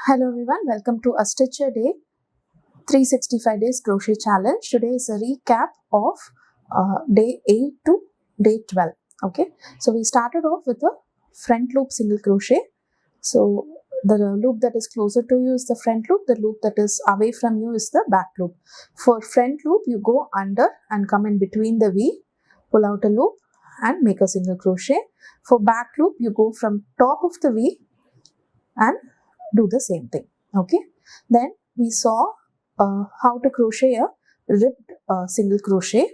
Hello everyone, welcome to A Stitch a Day 365 Days Crochet Challenge. Today is a recap of day 8 to day 12. Okay, so we started off with a front loop single crochet. So the loop that is closer to you is the front loop, the loop that is away from you is the back loop. For front loop, you go under and come in between the V, pull out a loop and make a single crochet. For back loop, you go from top of the V and do the same thing. Okay, then we saw how to crochet a ribbed single crochet,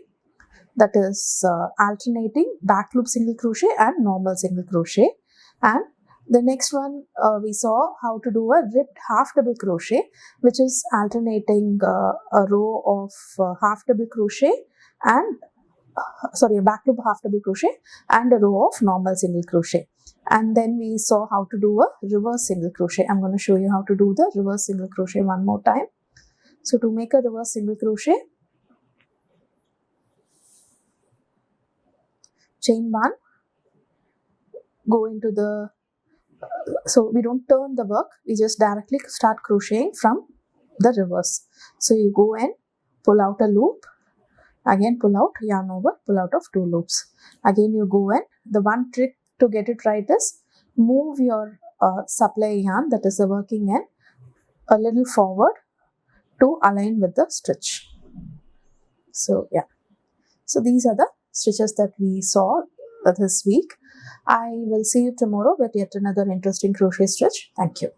that is alternating back loop single crochet and normal single crochet. And the next one we saw how to do a ribbed half double crochet, which is alternating a row of half double crochet and a back loop half double crochet and a row of normal single crochet. And then we saw how to do a reverse single crochet. I'm going to show you how to do the reverse single crochet one more time. So to make a reverse single crochet, chain 1, go into the, so we don't turn the work, we just directly start crocheting from the reverse. So you go and pull out a loop, again pull out, yarn over, pull out of 2 loops. Again you go and the one trick to get it right is move your supply yarn, that is the working end, a little forward to align with the stitch. So yeah, so these are the stitches that we saw this week. I will see you tomorrow with yet another interesting crochet stitch. Thank you.